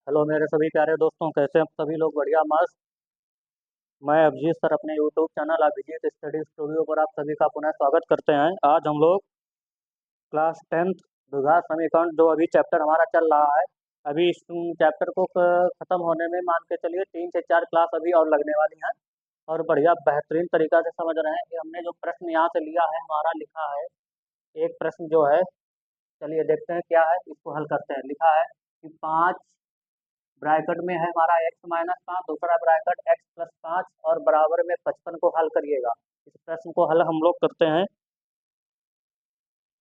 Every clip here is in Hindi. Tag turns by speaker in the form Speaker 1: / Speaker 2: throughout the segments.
Speaker 1: हेलो मेरे सभी प्यारे दोस्तों, कैसे हैं सभी लोग? बढ़िया मस्त। मैं अभिजीत सर अपने YouTube channel Abhijeet study studio पर आप सभी का पुनः स्वागत करते हैं। आज हम लोग क्लास 10th द्विघात समीकरण जो अभी चैप्टर हमारा चल रहा है, अभी इस चैप्टर को खत्म होने में मान के चलिए 3 से 4 क्लास अभी और लगने वाली हैं। और बढ़िया बेहतरीन तरीका से समझ रहे हैं कि हमने जो प्रश्न यहाँ से लिया है, हमारा लिखा है एक प्रश्न जो है। चलिए देखते हैं क्या है, इसको हल करते हैं। लिखा है कि 5 ब्रैकेट में है हमारा x-5, दूसरा ब्रैकेट x+5 और बराबर में 55 को हल करिएगा। इस प्रश्न को हल हम लोग करते हैं।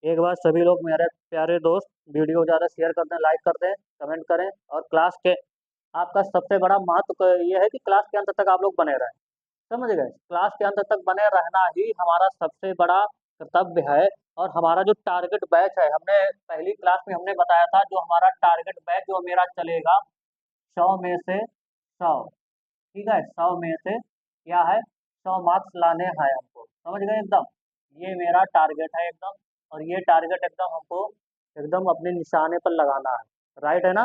Speaker 1: एक बार सभी लोग मेरे प्यारे दोस्त वीडियो ज़्यादा शेयर कर दें, लाइक कर दें, कमेंट करें। और क्लास के आपका सबसे बड़ा महत्व ये है कि क्लास के अंत तक आप लोग बने रहें। समझ गए? क्लास के अंत तक बने रहना ही हमारा सबसे बड़ा कर्तव्य है। और हमारा जो टारगेट बैच है, हमने पहली क्लास में हमने बताया था, जो हमारा टारगेट बैच जो मेरा चलेगा 100 में से 100। ठीक है, 100 में से क्या है, 100 मार्क्स लाने हैं हमको। समझ गए एकदम? ये मेरा टारगेट है एकदम। और ये टारगेट एकदम हमको एकदम अपने निशाने पर लगाना है। राइट है ना?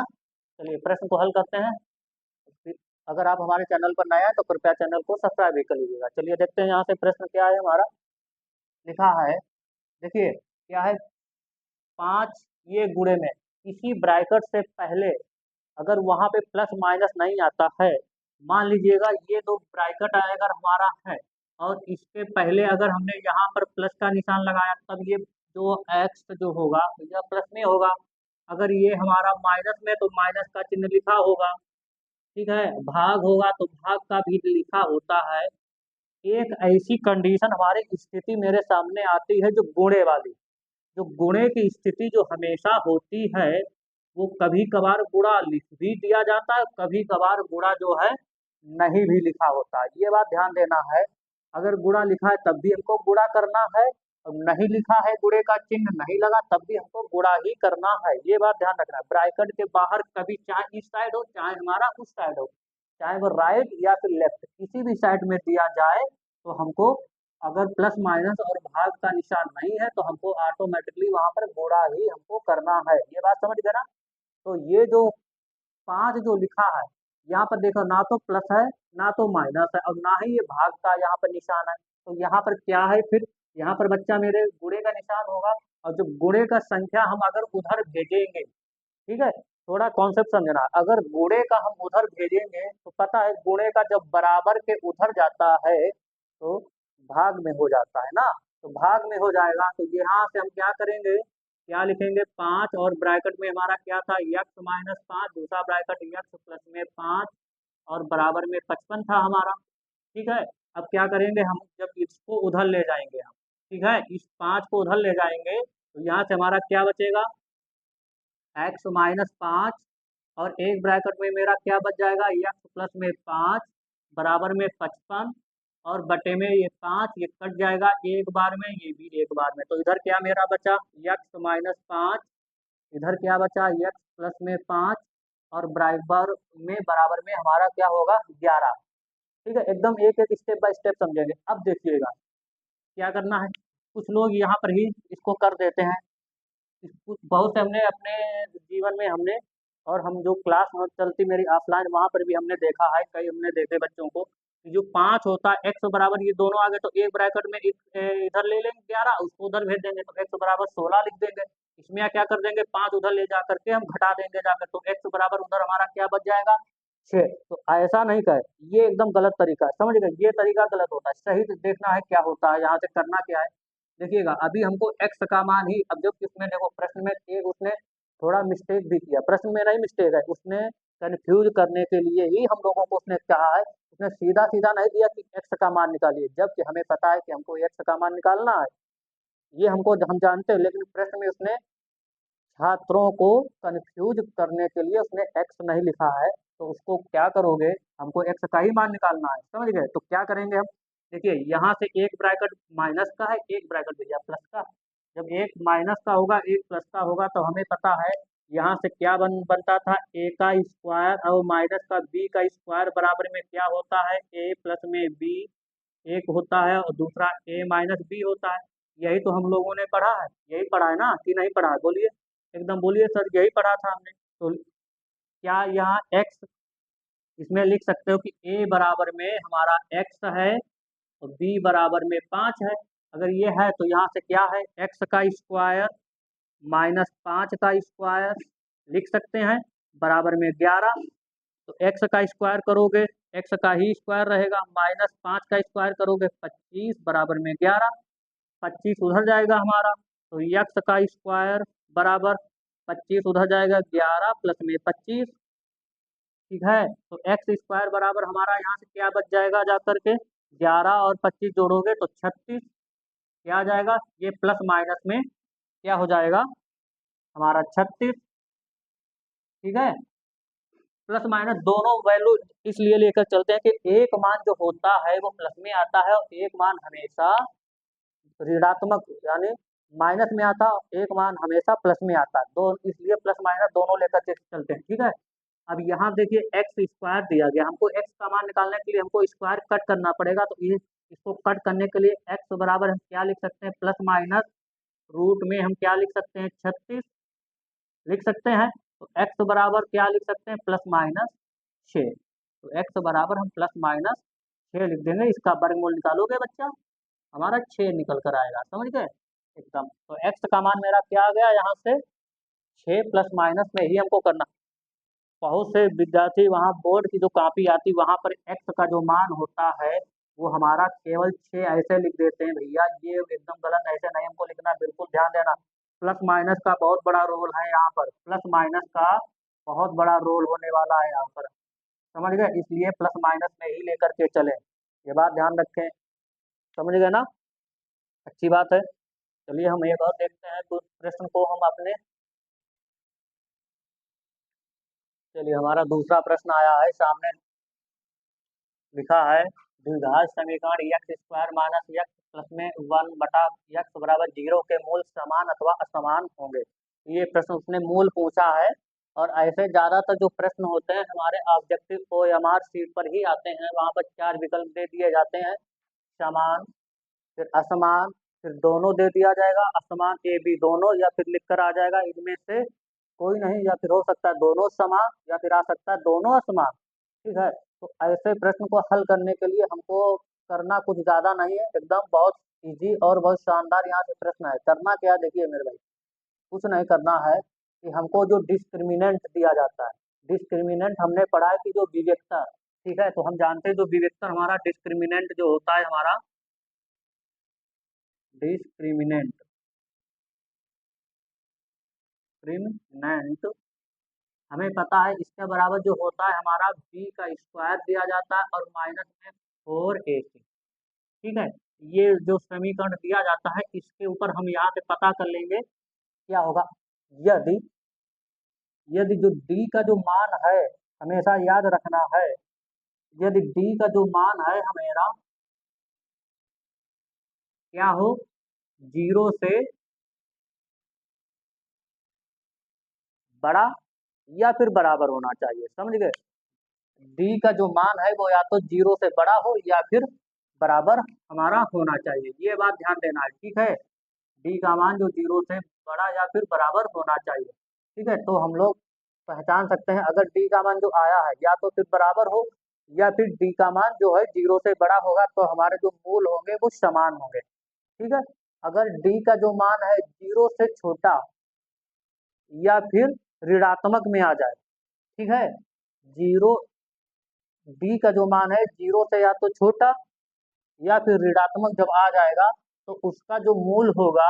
Speaker 1: चलिए प्रश्न को हल करते हैं। अगर आप हमारे चैनल पर नए हैं तो कृपया चैनल को सब्सक्राइब भी कर लीजिएगा। चलिए देखते हैं यहाँ से प्रश्न क्या है हमारा। लिखा है, देखिए क्या है, 5 ये गुणे में किसी ब्रैकेट से पहले अगर वहां पे प्लस माइनस नहीं आता है, मान लीजिएगा ये दो ब्रैकेट अगर हमारा है और इसके पहले अगर हमने यहाँ पर प्लस का निशान लगाया, तब ये जो एक्स जो होगा यह प्लस में होगा। अगर ये हमारा माइनस में तो माइनस का चिन्ह लिखा होगा। ठीक है, भाग होगा तो भाग का भी लिखा होता है। एक ऐसी कंडीशन हमारी स्थिति मेरे सामने आती है जो गुणे वाली, जो गुणे की स्थिति जो हमेशा होती है, वो कभी कभार गुणा लिख भी दिया जाता है, कभी कभार गुणा जो है नहीं भी लिखा होता है। ये बात ध्यान देना है। अगर गुणा लिखा है तब भी हमको गुणा करना है, और नहीं लिखा है, गुणे का चिन्ह नहीं लगा, तब भी हमको गुणा ही करना है। ये बात ध्यान रखना है। ब्रैकेट के बाहर कभी चाहे इस साइड हो चाहे हमारा उस साइड हो, चाहे वो राइट या फिर लेफ्ट, किसी भी साइड में दिया जाए, तो हमको अगर प्लस माइनस और भाग का निशान नहीं है तो हमको ऑटोमेटिकली वहां पर गुणा ही हमको करना है। ये बात समझ गए ना? तो ये जो 5 जो लिखा है, यहाँ पर देखो ना तो प्लस है ना तो माइनस है और ना ही ये भाग का यहाँ पर निशान है। तो यहाँ पर क्या है फिर? यहाँ पर बच्चा मेरे गुणे का निशान होगा। और जो गुणे का संख्या हम अगर उधर भेजेंगे, ठीक है, थोड़ा कॉन्सेप्ट समझना। अगर गुणे का हम उधर भेजेंगे तो पता है गुणे का जब बराबर के उधर जाता है तो भाग में हो जाता है ना। तो भाग में हो जाएगा तो यहाँ से हम क्या करेंगे, क्या लिखेंगे, 5 और ब्रैकेट में हमारा क्या था, x-5, दूसरा ब्रैकेट x+5 और बराबर में 55 था हमारा। ठीक है, अब क्या करेंगे हम, जब इसको उधर ले जाएंगे हम, ठीक है, इस 5 को उधर ले जाएंगे तो यहाँ से हमारा क्या बचेगा, x-5 और एक ब्रैकेट में मेरा क्या बच जाएगा, x+5 बराबर में 55 और बटे में ये 5, ये कट जाएगा एक बार में, ये भी एक बार में। तो इधर क्या मेरा बचा, x-5, इधर क्या बचा, x+5 और बराबर में हमारा क्या होगा, 11। ठीक है, एकदम एक एक स्टेप बाय स्टेप समझेंगे। अब देखिएगा क्या करना है। कुछ लोग यहाँ पर ही इसको कर देते हैं। कुछ बहुत से हमने अपने जीवन में हमने, और हम जो क्लास में चलती मेरी ऑफलाइन, वहां पर भी हमने देखा है, कई हमने देखे बच्चों को कि जो 5 होता है x बराबर, ये दोनों आ गए तो एक ब्रैकेट में इधर ले लेंगे 11, उसको उधर भेज देंगे तो x बराबर 16 लिख देंगे। इसमें क्या कर देंगे, 5 उधर ले जा करके हम घटा देंगे जाकर, तो x बराबर उधर हमारा क्या बच जाएगा, 6। तो ऐसा नहीं करे, ये एकदम गलत तरीका है। समझ गए? ये तरीका गलत होता है। सही से देखना है क्या होता है, यहाँ से करना क्या है। देखिएगा अभी हमको x का मान ही, अब जब इसमें देखो प्रश्न में एक उसने थोड़ा मिस्टेक भी किया, प्रश्न में नहीं मिस्टेक है, उसने कंफ्यूज करने के लिए ही हम लोगों को उसने कहा है। उसने सीधा सीधा नहीं दिया कि x का मान निकालिए, जबकि हमें पता है कि हमको x का मान निकालना है। ये हमको हम जानते हैं, लेकिन प्रश्न में उसने छात्रों को कंफ्यूज करने के लिए उसने एक्स नहीं लिखा है। तो उसको क्या करोगे, हमको एक्स का ही मान निकालना है। समझ गए? तो क्या करेंगे हम, देखिए यहाँ से एक ब्रैकेट माइनस का है, एक ब्रैकेट भैया प्लस का। जब एक माइनस का होगा एक प्लस का होगा तो हमें पता है यहाँ से क्या बनता था, ए का स्क्वायर और माइनस का बी का स्क्वायर बराबर में क्या होता है, ए प्लस में बी। एक होता है और दूसरा ए माइनस बी होता है। यही तो हम लोगों ने पढ़ा है, यही पढ़ा है ना कि नहीं पढ़ा है, बोलिए एकदम, बोलिए सर, यही पढ़ा था हमने। तो क्या यहाँ x, इसमें लिख सकते हो कि a बराबर में हमारा x है और b बराबर में 5 है। अगर ये है तो यहाँ से क्या है, x का स्क्वायर माइनस 5 का स्क्वायर लिख सकते हैं बराबर में 11। तो x का स्क्वायर करोगे x का ही स्क्वायर रहेगा, माइनस 5 का स्क्वायर करोगे 25 बराबर में 11। 25 उधर जाएगा हमारा, तो x का स्क्वायर बराबर 25 उधर जाएगा 11 प्लस में 25। ठीक है, तो एक्स स्क्वायर बराबर हमारा यहाँ से क्या बच जाएगा, जा करके 11 और 25 जोड़ोगे तो 36। क्या आ जाएगा, ये प्लस माइनस में क्या हो जाएगा हमारा 36। ठीक है, प्लस माइनस दोनों वैल्यू इसलिए लेकर चलते हैं कि एक मान जो होता है वो प्लस में आता है और एक मान हमेशा ऋणात्मक यानी माइनस में आता है, एक मान हमेशा प्लस में आता है। दो इसलिए प्लस माइनस दोनों लेकर के चलते हैं। ठीक है, अब यहाँ देखिए एक्स स्क्वायर दिया गया, हमको एक्स का मान निकालने के लिए हमको स्क्वायर कट करना पड़ेगा। तो ये इसको कट करने के लिए एक्स बराबर हम क्या लिख सकते हैं, प्लस माइनस रूट में हम क्या लिख सकते हैं 36 लिख सकते हैं। तो एक्स बराबर क्या लिख सकते हैं, प्लस माइनस 6। तो एक्स बराबर हम प्लस माइनस 6 लिख देंगे। इसका वर्गमूल निकालोगे बच्चा, हमारा 6 निकल कर आएगा, समझ गए एकदम। तो एक्स का मान मेरा क्या आ गया यहाँ से 6 प्लस माइनस में ही हमको करना। बहुत से विद्यार्थी वहाँ बोर्ड की जो कॉपी आती वहाँ पर एक्स का जो मान होता है वो हमारा केवल 6 ऐसे लिख देते हैं। भैया ये एकदम गलत, ऐसे नहीं हमको लिखना, बिल्कुल ध्यान देना। प्लस माइनस का बहुत बड़ा रोल है यहाँ पर, प्लस माइनस का बहुत बड़ा रोल होने वाला है यहाँ पर, समझ गए। इसलिए प्लस माइनस में ही लेकर के चले, ये बात ध्यान रखें, समझ गए ना, अच्छी बात है। चलिए हम एक और देखते हैं कुछ प्रश्न को हम अपने। चलिए हमारा दूसरा प्रश्न आया है सामने, लिखा है द्विघात समीकरण x square minus x plus में 1/x बराबर 0 के मूल समान अथवा असमान होंगे। ये प्रश्न उसने मूल पूछा है। और ऐसे ज्यादातर जो प्रश्न होते हैं हमारे ऑब्जेक्टिव OMR शीट पर ही आते हैं, वहाँ पर 4 विकल्प दे दिए जाते हैं, समान, फिर असमान, फिर दोनों दे दिया जाएगा, असमान ए बी दोनों, या फिर लिखकर आ जाएगा इनमें से कोई नहीं, या फिर हो सकता है दोनों समान, या फिर आ सकता है दोनों असमान। ठीक है, तो ऐसे प्रश्न को हल करने के लिए हमको करना कुछ ज्यादा नहीं है, एकदम बहुत इजी और बहुत शानदार यहाँ से प्रश्न है। करना क्या है, देखिए मेरे भाई, कुछ नहीं करना है कि हमको जो डिस्क्रिमिनेंट दिया जाता है, डिस्क्रिमिनेंट हमने पढ़ा है कि जो विवेक्तर, ठीक है, तो हम जानते हैं जो विवेक्तर हमारा डिस्क्रिमिनेंट जो होता है हमारा डिस्क्रिमिनेंट, डिस्क्रिमिनेंट हमें पता है इसके बराबर जो होता है हमारा b का स्क्वायर दिया जाता है और माइनस में 4ac। ठीक है, ये जो समीकरण दिया जाता है इसके ऊपर हम यहाँ से पता कर लेंगे क्या होगा। यदि यदि जो d का जो मान है, हमेशा याद रखना है, यदि d का जो मान है हमारा क्या हो, 0 से बड़ा या फिर बराबर होना चाहिए, समझ गए। डी का जो मान है वो या तो 0 से बड़ा हो या फिर बराबर हमारा होना चाहिए, ये बात ध्यान देना है। ठीक है, डी का मान जो 0 से बड़ा या फिर बराबर होना चाहिए। ठीक है, तो हम लोग पहचान सकते हैं अगर डी का मान जो आया है या तो फिर बराबर हो या फिर डी का मान जो है 0 से बड़ा होगा, तो हमारे जो मूल होंगे वो समान होंगे। ठीक है, अगर डी का जो मान है 0 से छोटा या फिर ऋणात्मक में आ जाए, ठीक है, जीरो, डी का जो मान है 0 से या तो छोटा या फिर ऋणात्मक जब आ जाएगा तो उसका जो मूल होगा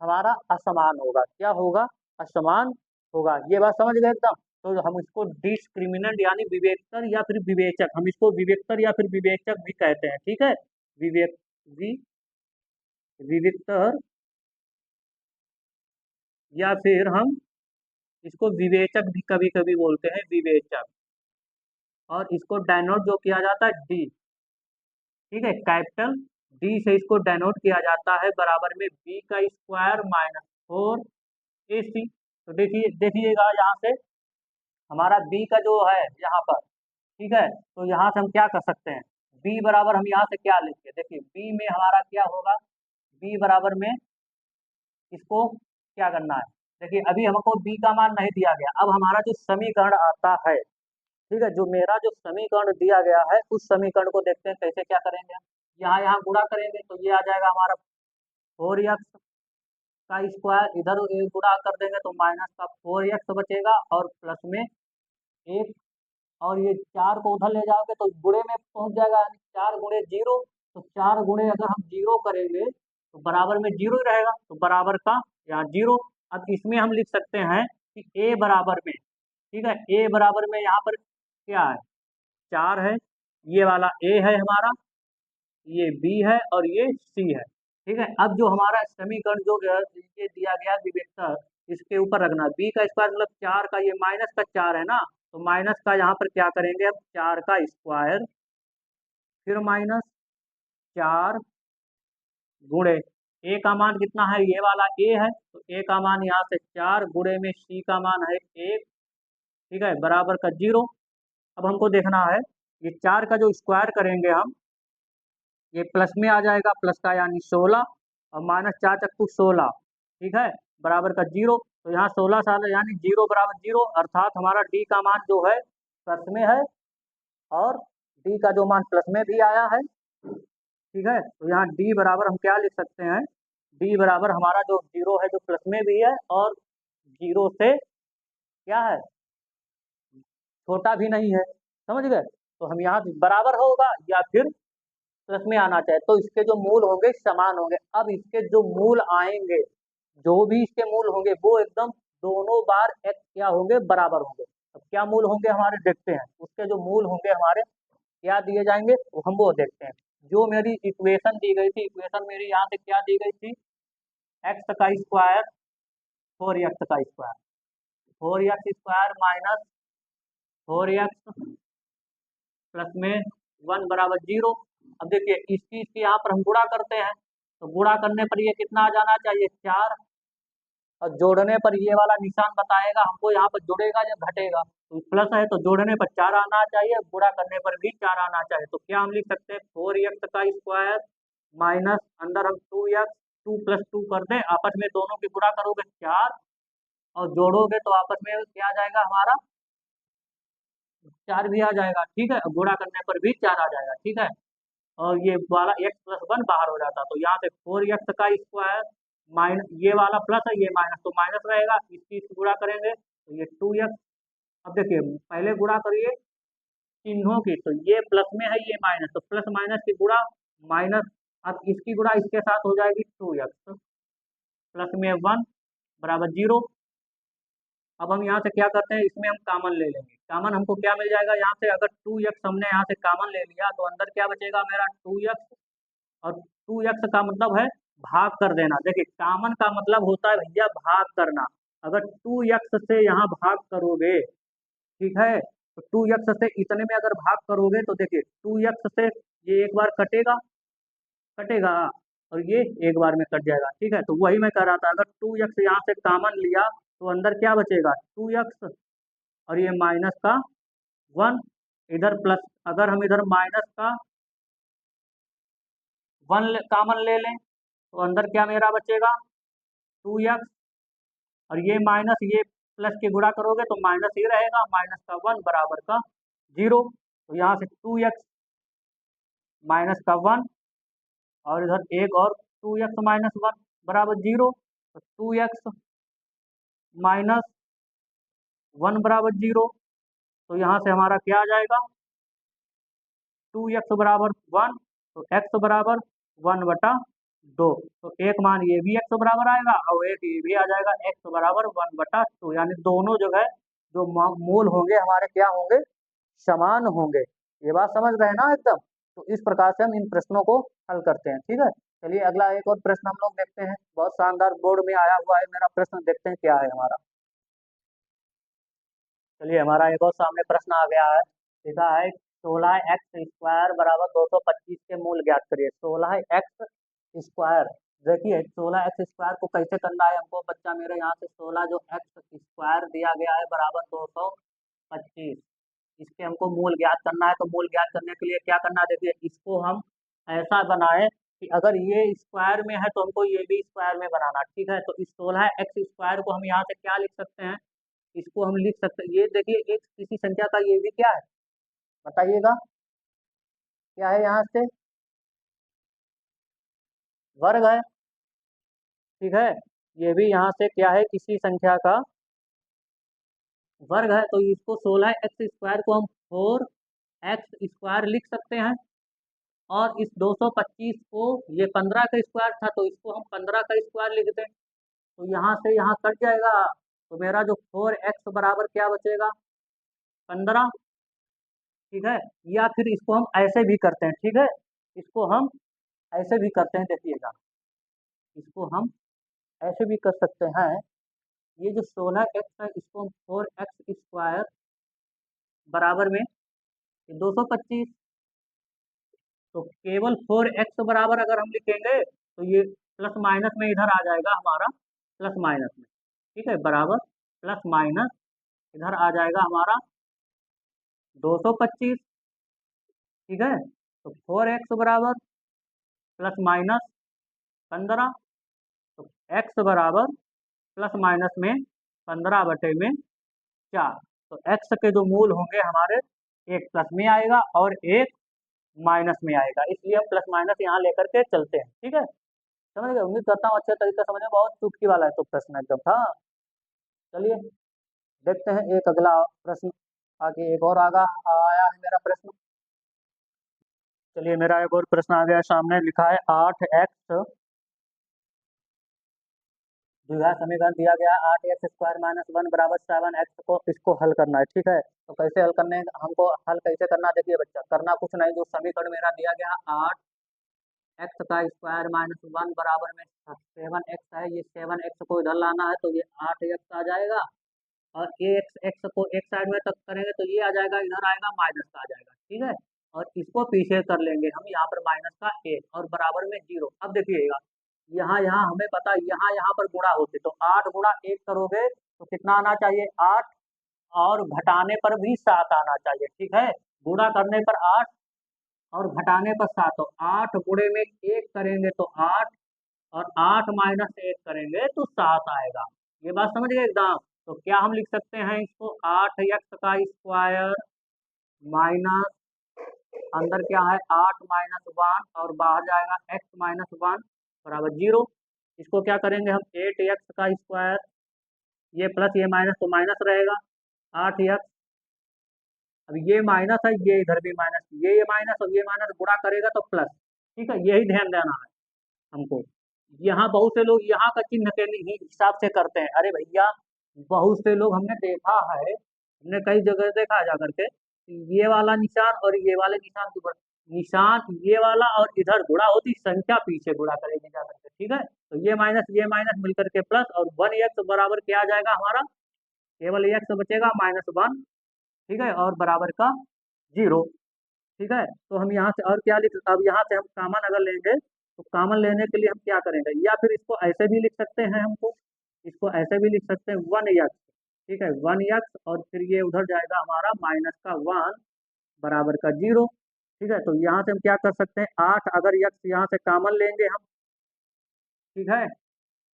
Speaker 1: हमारा असमान होगा। क्या होगा, असमान होगा, ये बात समझ गए एकदम। तो हम इसको डिस्क्रिमिनेंट यानी विवेकतर या फिर विवेचक, हम इसको विवेकतर या फिर विवेचक भी कहते हैं। ठीक है, विवेक वि, विवेकतर या फिर हम इसको विवेचक भी कभी कभी बोलते हैं, विवेचक। और इसको डेनोट जो किया जाता है डी, ठीक है, कैपिटल डी से इसको डेनोट किया जाता है बराबर में बी का स्क्वायर माइनस 4ac। तो देखिए देखिएगा यहाँ से हमारा बी का जो है यहाँ पर, ठीक है, तो यहाँ से हम क्या कर सकते हैं, बी बराबर हम यहाँ से क्या लिखेंगे, देखिए बी में हमारा क्या होगा, बी बराबर में इसको क्या करना है, देखिए अभी हमको बी का मान नहीं दिया गया, अब हमारा जो समीकरण आता है, ठीक है, जो मेरा जो समीकरण दिया गया है उस समीकरण को देखते हैं कैसे क्या करेंगे। यहाँ यहाँ गुणा करेंगे तो ये आ जाएगा हमारा 4x का स्क्वायर, इधर गुणा कर देंगे तो माइनस का 4x बचेगा और प्लस में एक, और ये 4 को उधर ले जाओगे तो गुणे में पहुंच जाएगा, यानी 4 गुणे 0, तो 4 गुणे अगर हम 0 करेंगे तो बराबर में 0 ही रहेगा, तो बराबर का यहाँ 0। अब इसमें हम लिख सकते हैं कि a बराबर में, ठीक है, a बराबर में यहाँ पर क्या है, 4 है, ये वाला a है हमारा, ये b है और ये c है, ठीक है। अब जो हमारा समीकरण जो ये दिया गया विवेक्टर, इसके ऊपर रखना, b का स्क्वायर मतलब 4 का, ये माइनस का 4 है ना, तो माइनस का यहाँ पर क्या करेंगे अब 4 का स्क्वायर, फिर माइनस 4 गुणे a का मान कितना है, ये वाला a है, तो a का मान यहाँ से 4 गुणे में c का मान है 1, ठीक है, बराबर का 0। अब हमको देखना है ये 4 का जो स्क्वायर करेंगे हम, ये प्लस में आ जाएगा, प्लस का यानी 16 और माइनस 4 चक्कू 16, ठीक है, बराबर का 0। तो यहाँ 16 साल यानी 0 बराबर 0, अर्थात हमारा डी का मान जो है प्लस में है और डी का जो मान प्लस में भी आया है, ठीक है। तो यहाँ डी बराबर हम क्या लिख सकते हैं, डी बराबर हमारा जो 0 है जो प्लस में भी है और 0 से क्या है, छोटा भी नहीं है, समझ गए। तो हम यहाँ बराबर होगा या फिर प्लस में आना चाहिए, तो इसके जो मूल होंगे समान होंगे। अब इसके जो मूल आएंगे, जो भी इसके मूल होंगे वो एकदम दोनों बार एक क्या होंगे, बराबर होंगे। अब क्या मूल होंगे हमारे देखते हैं, उसके जो मूल होंगे हमारे क्या दिए जाएंगे वो हम वो देखते हैं। जो मेरी इक्वेशन दी गई थी, इक्वेशन मेरी यहाँ से क्या दी गई थी, एक्स का स्क्वायर 4x का square, 4x square minus 4x plus में 1 बराबर 0। अब देखिए इसकी यहाँ पर हम गुणा करते हैं, तो गुणा करने पर ये कितना आ जाना चाहिए, 4, और जोड़ने पर ये वाला निशान बताएगा हमको यहाँ पर जुड़ेगा या घटेगा, तो प्लस है तो जोड़ने पर 4 आना चाहिए, गुणा करने पर भी 4 आना चाहिए। तो क्या हम लिख सकते हैं, 4x का स्क्वायर माइनस अंदर हम 2x, 2 प्लस 2 कर दें, आपस में दोनों की गुणा करोगे 4 और जोड़ोगे तो आपस में क्या आ जाएगा हमारा, 4 भी आ जाएगा, ठीक है, गुणा करने पर भी 4 आ जाएगा, ठीक है। और ये वाला x प्लस 1 बाहर हो जाता, तो यहाँ पे 4x का स्क्वायर माइनस ये वाला प्लस है, ये माइनस, तो माइनस रहेगा, इसकी गुणा करेंगे तो ये 2x। अब देखिए पहले गुणा करिए चिन्हों की, तो ये प्लस में है ये माइनस, तो प्लस माइनस की गुणा माइनस, अब इसकी गुणा इसके साथ हो जाएगी 2x प्लस में 1 बराबर 0। अब हम यहाँ से क्या करते हैं, इसमें हम कॉमन ले लेंगे, कॉमन हमको क्या मिल जाएगा यहाँ से, अगर 2x हमने यहाँ से कॉमन ले लिया तो अंदर क्या बचेगा मेरा 2x, और 2x का मतलब है भाग कर देना। देखिए कॉमन का मतलब होता है भैया भाग करना, अगर 2x से यहाँ भाग करोगे, ठीक है, तो 2x से इतने में अगर भाग करोगे तो देखिए 2x से ये एक बार कटेगा, कटेगा, और ये एक बार में कट जाएगा, ठीक है। तो वही मैं कह रहा था, अगर 2x यहाँ से कॉमन लिया तो अंदर क्या बचेगा 2x, और ये माइनस का 1, इधर प्लस, अगर हम इधर माइनस का 1 कॉमन ले लें तो अंदर क्या मेरा बचेगा 2x, और ये माइनस ये प्लस के गुणा करोगे तो माइनस ही रहेगा, माइनस का 1 बराबर का 0। तो यहाँ से 2x माइनस का 1 और इधर एक और 2x माइनस 1 बराबर 0, तो 2x माइनस 1 बराबर 0। तो यहाँ से हमारा क्या आ जाएगा 2x बराबर 1, तो x बराबर 1/2, तो एक मान ये भी x बराबर आएगा और एक ये भी आ जाएगा x बराबर 1/2, यानी दोनों जो है जो मूल होंगे हमारे क्या होंगे, समान होंगे। ये बात समझ रहे हैं ना एकदम। तो इस प्रकार से हम इन प्रश्नों को हल करते हैं, ठीक है। चलिए अगला एक और प्रश्न हम लोग देखते हैं, बहुत शानदार बोर्ड में आया हुआ है मेरा प्रश्न, देखते हैं क्या है हमारा। चलिए हमारा एक और सामने प्रश्न आ गया है, लिखा है 16x² बराबर 225 के मूल ज्ञात करिए। 16x स्क्वायर, देखिए 16x² को कैसे करना है हमको, बच्चा मेरे यहाँ से 16 जो x² दिया गया है बराबर 225, इसके हमको मूल ज्ञात करना है। तो मूल ज्ञात करने के लिए क्या करना है, देखिए इसको हम ऐसा बनाए कि अगर ये स्क्वायर में है तो हमको ये भी स्क्वायर में बनाना, ठीक है। तो इस 16x² को हम यहाँ से क्या लिख सकते हैं, इसको हम लिख सकते हैं, ये देखिए एक किसी संख्या का ये भी क्या है बताइएगा, क्या है यहाँ से वर्ग है, ठीक है। ये भी यहाँ से क्या है, किसी संख्या का वर्ग है। तो इसको 16x² को हम 4x² लिख सकते हैं। और इस 225 को, ये 15 का स्क्वायर था तो इसको हम 15 का स्क्वायर लिख दें, तो यहाँ से यहाँ कट जाएगा। तो मेरा जो 4x बराबर क्या बचेगा, 15, ठीक है। या फिर इसको हम ऐसे भी करते हैं, ठीक है, इसको हम ऐसे भी करते हैं, देखिएगा इसको हम ऐसे भी कर सकते हैं। ये जो 16x है इसको हम 4x² बराबर में 225, तो केवल 4x बराबर अगर हम लिखेंगे तो ये प्लस माइनस में इधर आ जाएगा हमारा, प्लस माइनस में, ठीक है, बराबर प्लस माइनस इधर आ जाएगा हमारा 225, ठीक है। तो 4x बराबर प्लस माइनस 15, तो x बराबर प्लस माइनस में 15/4। तो x के जो मूल होंगे हमारे, एक प्लस में आएगा और एक माइनस में आएगा, इसलिए हम प्लस माइनस यहाँ लेकर के चलते हैं, ठीक है। समझ गए, उम्मीद करता हूँ अच्छे तरीके से समझ में, बहुत चुटकी वाला है तो प्रश्न एकदम था। चलिए देखते हैं एक अगला प्रश्न, आगे एक और आगा आया है मेरा प्रश्न। चलिए मेरा एक और प्रश्न आ गया सामने, लिखा है 8x द्विघात समीकरण दिया गया, 8x² - 1 बराबर 7x को, इसको हल करना है, ठीक है। तो कैसे हल करने, हमको हल कैसे करना, देखिए बच्चा, करना कुछ नहीं, जो समीकरण मेरा दिया गया 8x² - 1 बराबर में 7x है, ये 7x को इधर लाना है तो ये 8x आ जाएगा। और x को एक साइड में तक करेंगे तो ये आ जाएगा, इधर आएगा माइनस का आ जाएगा, ठीक है। और इसको पीछे कर लेंगे हम यहाँ पर माइनस का 1 और बराबर में 0। अब देखिएगा यहाँ यहाँ हमें पता है, यहाँ यहाँ पर गुणा होते, तो 8 गुणा 1 करोगे तो कितना आना चाहिए, 8, और घटाने पर भी 7 आना चाहिए, ठीक है। गुणा करने पर 8 और घटाने पर 7, तो 8 गुणे में 1 करेंगे तो 8, और 8 माइनस 1 करेंगे तो 7 आएगा। ये बात समझ गए एकदम। तो क्या हम लिख सकते हैं इसको, 8x² माइनस, अंदर क्या है 8 - 1 और बाहर जाएगा x - 1 बराबर 0। इसको क्या करेंगे हम, 8x², ये प्लस ये माइनस तो माइनस रहेगा, 8x, अब ये माइनस है, ये इधर भी माइनस, ये माइनस और ये माइनस गुणा करेगा तो प्लस, ठीक है, यही ध्यान देना है हमको। यहाँ बहुत से लोग यहाँ का चिन्ह के ही हिसाब से करते हैं, अरे भैया बहुत से लोग हमने देखा है, हमने कई जगह देखा जा करके, ये वाला निशान और ये वाले निशान के ऊपर, निशान ये वाला और इधर गुणा होती, संख्या पीछे गुणा करेगी जा करके, ठीक है। तो ये माइनस मिलकर के प्लस, और 1x बराबर क्या आ जाएगा हमारा, केवल x बचेगा -1, ठीक है, और बराबर का 0, ठीक है। तो हम यहाँ से और क्या लिख, अब यहाँ से हम कॉमन अगर लेंगे तो कॉमन लेने के लिए हम क्या करेंगे, या फिर इसको ऐसे भी लिख सकते हैं, हमको इसको ऐसे भी लिख सकते हैं 1x, ठीक है, 1x, और फिर ये उधर जाएगा हमारा माइनस का 1 बराबर का 0, ठीक है। तो यहाँ से हम क्या कर सकते हैं, 8 अगर x यहाँ से कॉमन लेंगे हम, ठीक है,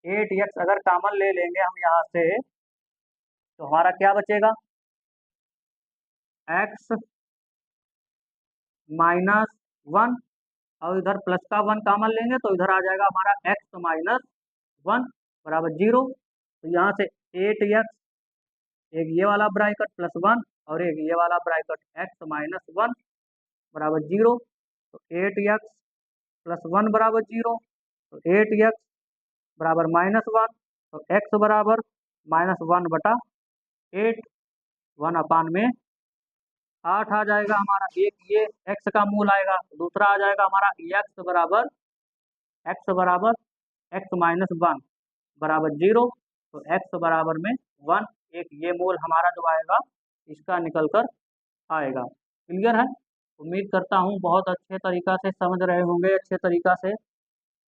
Speaker 1: 8x अगर कॉमन ले लेंगे हम यहाँ से, तो हमारा क्या बचेगा, x -1, और इधर प्लस का 1 कॉमन लेंगे तो इधर आ जाएगा हमारा x - 1 बराबर 0। तो यहाँ से 8x, एक ये वाला ब्रैकेट +1 और एक ये वाला ब्रैकेट x - 1 बराबर 0। तो 8x + 1 बराबर 0, तो 8x बराबर -1, तो x बराबर -1/8, 1 में 8 आ जाएगा हमारा, एक ये x का मूल आएगा, दूसरा आ जाएगा हमारा x बराबर x - 1 बराबर 0, तो x बराबर में 1, एक ये मूल हमारा जो आएगा इसका निकल कर आएगा। क्लियर है, उम्मीद करता हूँ बहुत अच्छे तरीका से समझ रहे होंगे, अच्छे तरीका से।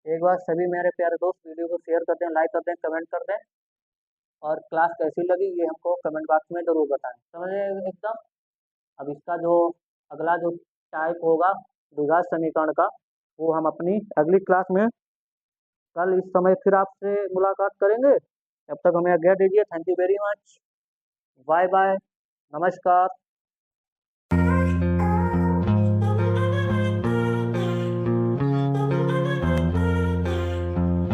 Speaker 1: एक बार सभी मेरे प्यारे दोस्त वीडियो को शेयर कर दें, लाइक कर दें, कमेंट कर दें, और क्लास कैसी लगी ये हमको कमेंट बॉक्स में ज़रूर बताएं, समझे एकदम। अब इसका जो अगला जो टाइप होगा द्विघात समीकरण का, वो हम अपनी अगली क्लास में कल इस समय फिर आपसे मुलाकात करेंगे। तब तक हमें आज्ञा दीजिए। Thank you very much. Bye bye. नमस्कार।